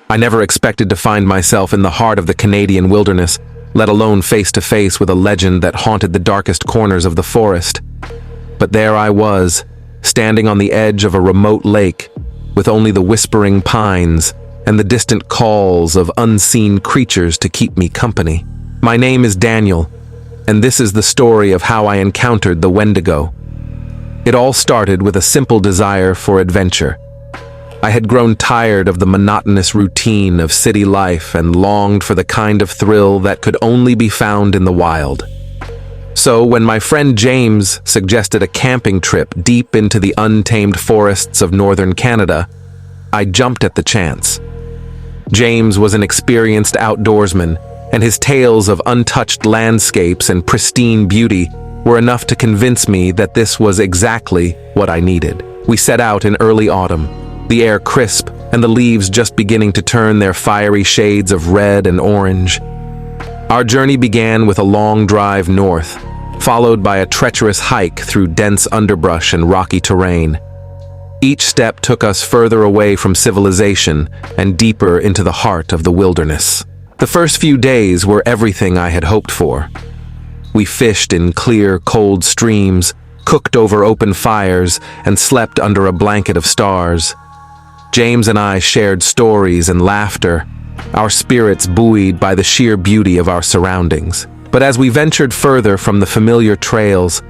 I never expected to find myself in the heart of the Canadian wilderness, let alone face to face with a legend that haunted the darkest corners of the forest. But there I was, standing on the edge of a remote lake, with only the whispering pines and the distant calls of unseen creatures to keep me company. My name is Daniel, and this is the story of how I encountered the Wendigo. It all started with a simple desire for adventure. I had grown tired of the monotonous routine of city life and longed for the kind of thrill that could only be found in the wild. So when my friend James suggested a camping trip deep into the untamed forests of northern Canada, I jumped at the chance. James was an experienced outdoorsman, and his tales of untouched landscapes and pristine beauty were enough to convince me that this was exactly what I needed. We set out in early autumn, the air crisp and the leaves just beginning to turn their fiery shades of red and orange. Our journey began with a long drive north, followed by a treacherous hike through dense underbrush and rocky terrain. Each step took us further away from civilization and deeper into the heart of the wilderness. The first few days were everything I had hoped for. We fished in clear, cold streams, cooked over open fires, and slept under a blanket of stars. James and I shared stories and laughter, our spirits buoyed by the sheer beauty of our surroundings. But as we ventured further from the familiar trails,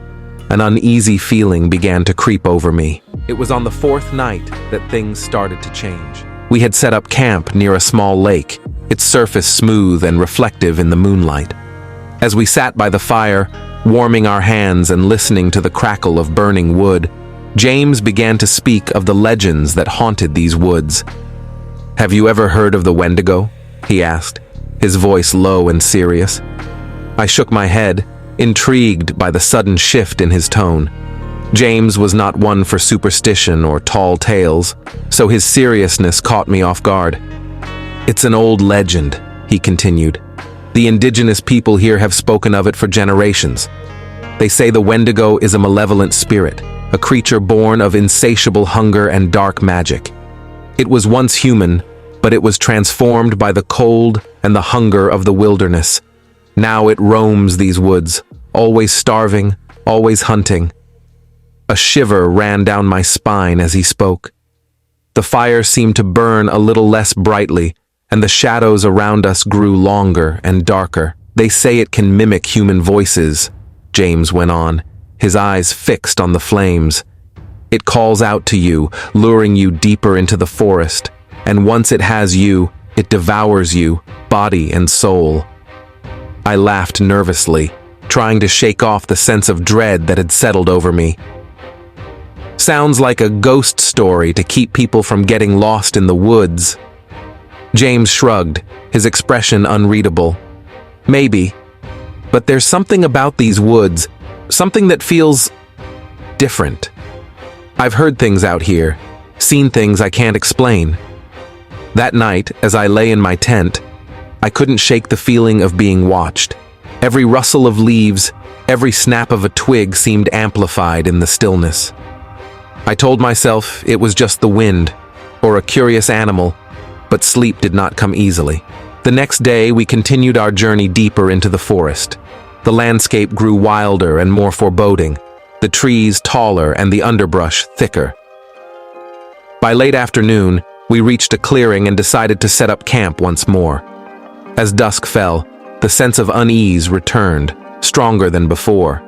an uneasy feeling began to creep over me. It was on the fourth night that things started to change. We had set up camp near a small lake, its surface smooth and reflective in the moonlight. As we sat by the fire, warming our hands and listening to the crackle of burning wood, James began to speak of the legends that haunted these woods. "Have you ever heard of the Wendigo?" he asked, his voice low and serious. I shook my head, intrigued by the sudden shift in his tone. James was not one for superstition or tall tales, so his seriousness caught me off guard. "It's an old legend," he continued. "The indigenous people here have spoken of it for generations. They say the Wendigo is a malevolent spirit, a creature born of insatiable hunger and dark magic. It was once human, but it was transformed by the cold and the hunger of the wilderness. Now it roams these woods, always starving, always hunting." A shiver ran down my spine as he spoke. The fire seemed to burn a little less brightly, and the shadows around us grew longer and darker. "They say it can mimic human voices," James went on, his eyes fixed on the flames. "It calls out to you, luring you deeper into the forest, and once it has you, it devours you, body and soul." I laughed nervously, trying to shake off the sense of dread that had settled over me. "Sounds like a ghost story to keep people from getting lost in the woods." James shrugged, his expression unreadable. "Maybe, but there's something about these woods, something that feels different. I've heard things out here, seen things I can't explain." That night, as I lay in my tent, I couldn't shake the feeling of being watched. Every rustle of leaves, every snap of a twig seemed amplified in the stillness. I told myself it was just the wind, or a curious animal, but sleep did not come easily. The next day, we continued our journey deeper into the forest. The landscape grew wilder and more foreboding, the trees taller and the underbrush thicker. By late afternoon, we reached a clearing and decided to set up camp once more. As dusk fell, the sense of unease returned, stronger than before.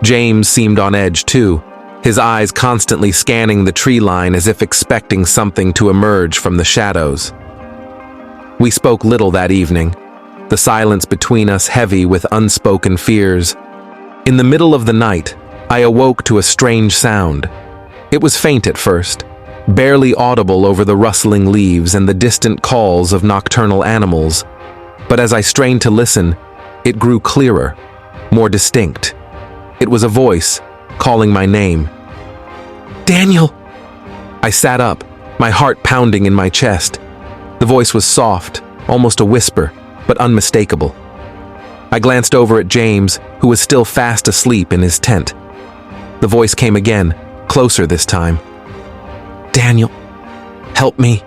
James seemed on edge too, his eyes constantly scanning the tree line as if expecting something to emerge from the shadows. We spoke little that evening, the silence between us heavy with unspoken fears. In the middle of the night, I awoke to a strange sound. It was faint at first, barely audible over the rustling leaves and the distant calls of nocturnal animals. But as I strained to listen, it grew clearer, more distinct. It was a voice, calling my name. "Daniel!" I sat up, my heart pounding in my chest. The voice was soft, almost a whisper, but unmistakable. I glanced over at James, who was still fast asleep in his tent. The voice came again, closer this time. "Daniel, help me."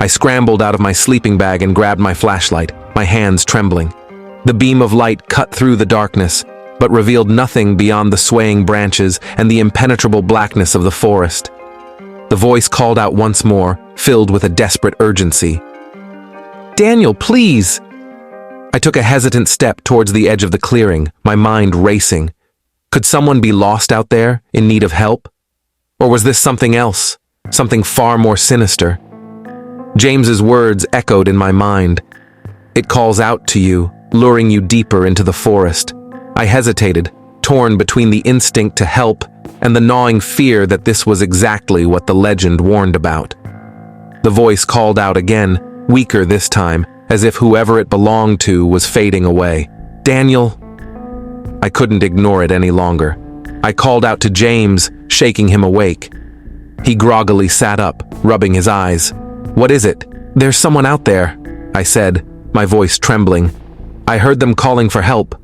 I scrambled out of my sleeping bag and grabbed my flashlight, my hands trembling. The beam of light cut through the darkness, but revealed nothing beyond the swaying branches and the impenetrable blackness of the forest. The voice called out once more, filled with a desperate urgency. "Daniel, please!" I took a hesitant step towards the edge of the clearing, my mind racing. Could someone be lost out there, in need of help? Or was this something else, something far more sinister? James's words echoed in my mind. "It calls out to you, luring you deeper into the forest." I hesitated, torn between the instinct to help and the gnawing fear that this was exactly what the legend warned about. The voice called out again, weaker this time, as if whoever it belonged to was fading away. "Daniel!" I couldn't ignore it any longer. I called out to James, shaking him awake. He groggily sat up, rubbing his eyes. "What is it?" "There's someone out there," I said, my voice trembling. "I heard them calling for help."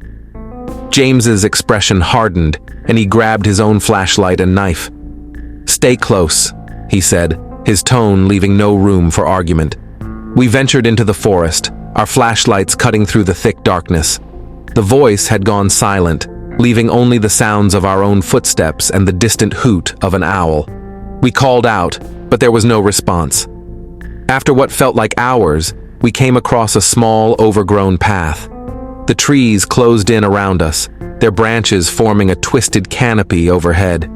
James's expression hardened, and he grabbed his own flashlight and knife. "Stay close," he said, his tone leaving no room for argument. We ventured into the forest, our flashlights cutting through the thick darkness. The voice had gone silent, leaving only the sounds of our own footsteps and the distant hoot of an owl. We called out, but there was no response. After what felt like hours, we came across a small, overgrown path. The trees closed in around us, their branches forming a twisted canopy overhead.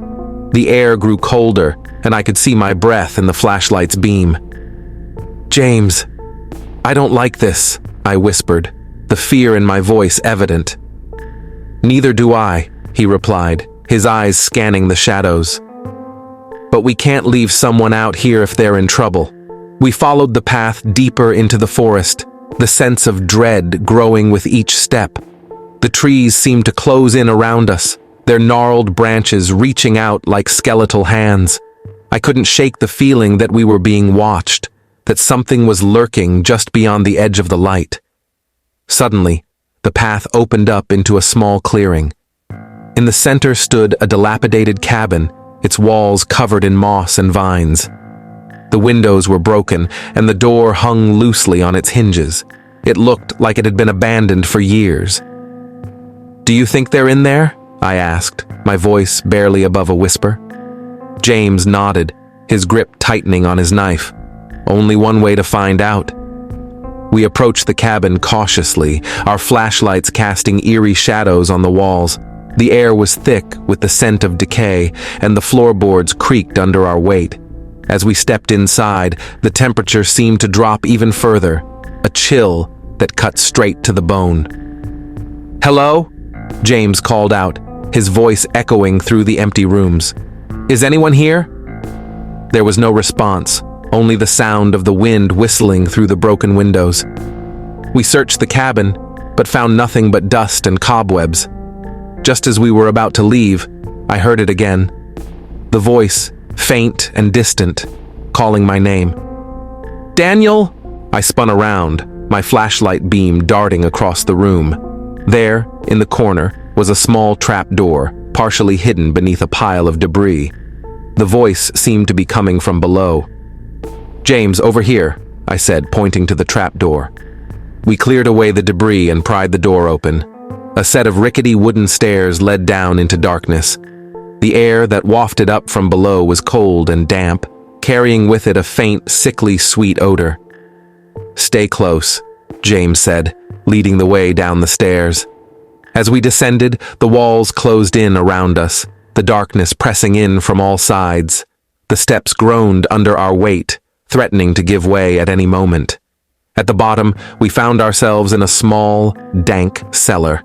The air grew colder, and I could see my breath in the flashlight's beam. "James, I don't like this," I whispered, the fear in my voice evident. "Neither do I," he replied, his eyes scanning the shadows. "But we can't leave someone out here if they're in trouble." We followed the path deeper into the forest, the sense of dread growing with each step. The trees seemed to close in around us, their gnarled branches reaching out like skeletal hands. I couldn't shake the feeling that we were being watched, that something was lurking just beyond the edge of the light. Suddenly, the path opened up into a small clearing. In the center stood a dilapidated cabin, its walls covered in moss and vines. The windows were broken, and the door hung loosely on its hinges. It looked like it had been abandoned for years. "Do you think they're in there?" I asked, my voice barely above a whisper. James nodded, his grip tightening on his knife. "Only one way to find out." We approached the cabin cautiously, our flashlights casting eerie shadows on the walls. The air was thick with the scent of decay, and the floorboards creaked under our weight. As we stepped inside, the temperature seemed to drop even further, a chill that cut straight to the bone. "Hello?" James called out, his voice echoing through the empty rooms. "Is anyone here?" There was no response, only the sound of the wind whistling through the broken windows. We searched the cabin, but found nothing but dust and cobwebs. Just as we were about to leave, I heard it again. The voice, faint and distant, calling my name. "Daniel!" I spun around, my flashlight beam darting across the room. There, in the corner, was a small trap door, partially hidden beneath a pile of debris. The voice seemed to be coming from below. "James, over here," I said, pointing to the trap door. We cleared away the debris and pried the door open. A set of rickety wooden stairs led down into darkness. The air that wafted up from below was cold and damp, carrying with it a faint, sickly sweet odor. "Stay close," James said, leading the way down the stairs. As we descended, the walls closed in around us, the darkness pressing in from all sides. The steps groaned under our weight, threatening to give way at any moment. At the bottom, we found ourselves in a small, dank cellar.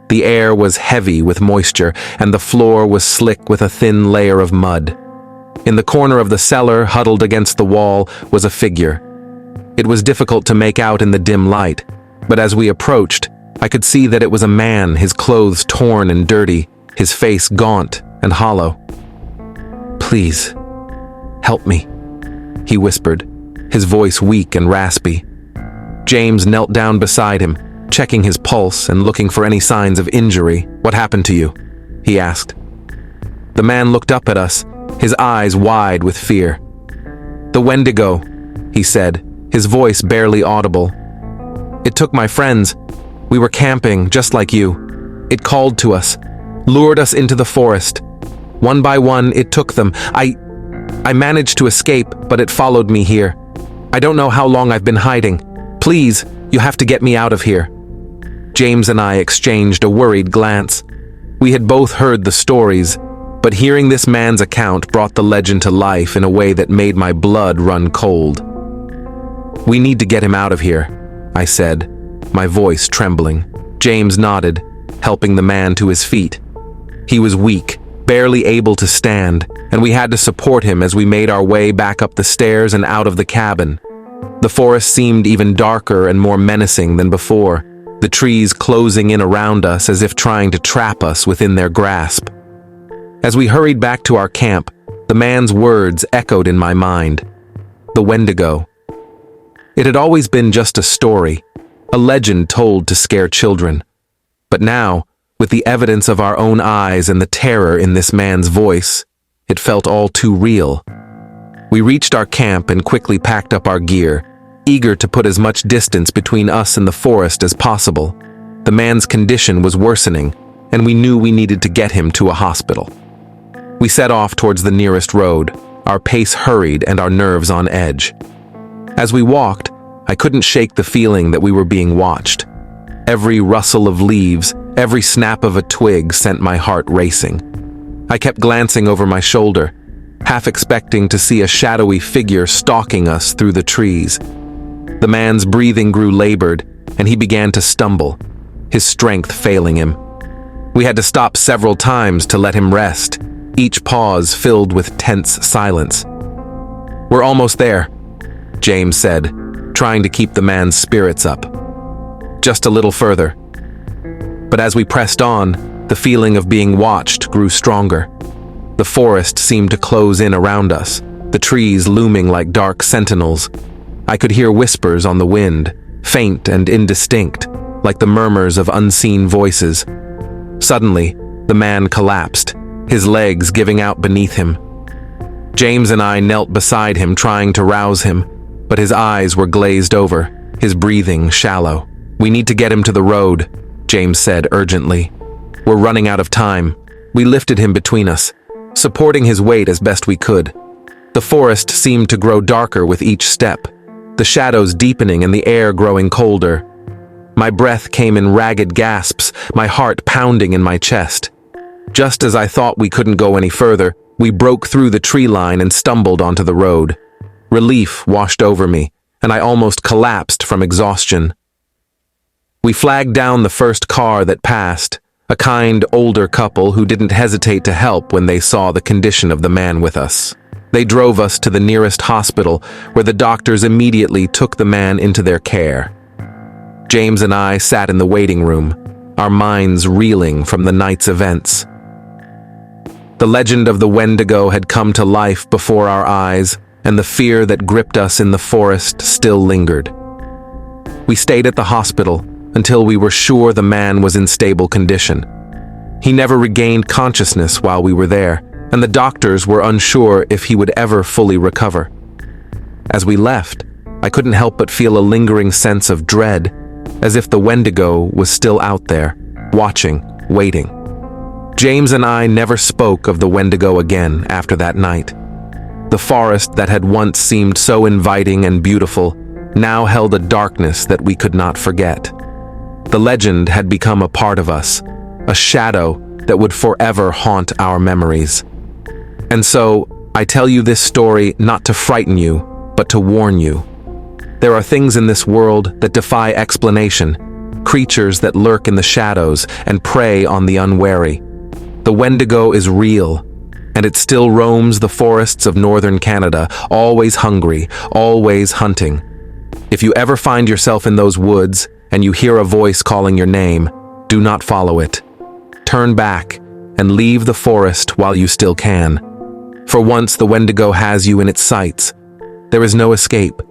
The air was heavy with moisture, and the floor was slick with a thin layer of mud. In the corner of the cellar, huddled against the wall, was a figure. It was difficult to make out in the dim light, but as we approached, I could see that it was a man, his clothes torn and dirty, his face gaunt and hollow. "Please, help me," he whispered, his voice weak and raspy. James knelt down beside him, checking his pulse and looking for any signs of injury. "What happened to you?" he asked. The man looked up at us, his eyes wide with fear. "The Wendigo," he said, his voice barely audible. "It took my friends. We were camping, just like you. It called to us, lured us into the forest. One by one, it took them. I managed to escape, but it followed me here. I don't know how long I've been hiding. Please, you have to get me out of here." James and I exchanged a worried glance. We had both heard the stories, but hearing this man's account brought the legend to life in a way that made my blood run cold. "We need to get him out of here," I said, my voice trembling. James nodded, helping the man to his feet. He was weak, barely able to stand, and we had to support him as we made our way back up the stairs and out of the cabin. The forest seemed even darker and more menacing than before, the trees closing in around us as if trying to trap us within their grasp. As we hurried back to our camp, the man's words echoed in my mind. The Wendigo. It had always been just a story, a legend told to scare children. But now, with the evidence of our own eyes and the terror in this man's voice, it felt all too real. We reached our camp and quickly packed up our gear, eager to put as much distance between us and the forest as possible. The man's condition was worsening, and we knew we needed to get him to a hospital. We set off towards the nearest road, our pace hurried and our nerves on edge. As we walked, I couldn't shake the feeling that we were being watched. Every rustle of leaves, every snap of a twig sent my heart racing. I kept glancing over my shoulder, half expecting to see a shadowy figure stalking us through the trees. The man's breathing grew labored, and he began to stumble, his strength failing him. We had to stop several times to let him rest, each pause filled with tense silence. "We're almost there," James said, trying to keep the man's spirits up. "Just a little further." But as we pressed on, the feeling of being watched grew stronger. The forest seemed to close in around us, the trees looming like dark sentinels. I could hear whispers on the wind, faint and indistinct, like the murmurs of unseen voices. Suddenly, the man collapsed, his legs giving out beneath him. James and I knelt beside him, trying to rouse him, but his eyes were glazed over, his breathing shallow. "We need to get him to the road," James said urgently. "We're running out of time." We lifted him between us, supporting his weight as best we could. The forest seemed to grow darker with each step, the shadows deepening and the air growing colder. My breath came in ragged gasps, my heart pounding in my chest. Just as I thought we couldn't go any further, we broke through the tree line and stumbled onto the road. Relief washed over me, and I almost collapsed from exhaustion. We flagged down the first car that passed, a kind, older couple who didn't hesitate to help when they saw the condition of the man with us. They drove us to the nearest hospital, where the doctors immediately took the man into their care. James and I sat in the waiting room, our minds reeling from the night's events. The legend of the Wendigo had come to life before our eyes, and the fear that gripped us in the forest still lingered. We stayed at the hospital until we were sure the man was in stable condition. He never regained consciousness while we were there, and the doctors were unsure if he would ever fully recover. As we left, I couldn't help but feel a lingering sense of dread, as if the Wendigo was still out there, watching, waiting. James and I never spoke of the Wendigo again after that night. The forest that had once seemed so inviting and beautiful now held a darkness that we could not forget. The legend had become a part of us, a shadow that would forever haunt our memories. And so, I tell you this story not to frighten you, but to warn you. There are things in this world that defy explanation, creatures that lurk in the shadows and prey on the unwary. The Wendigo is real, and it still roams the forests of northern Canada, always hungry, always hunting. If you ever find yourself in those woods and you hear a voice calling your name, do not follow it. Turn back and leave the forest while you still can. For once the Wendigo has you in its sights, there is no escape.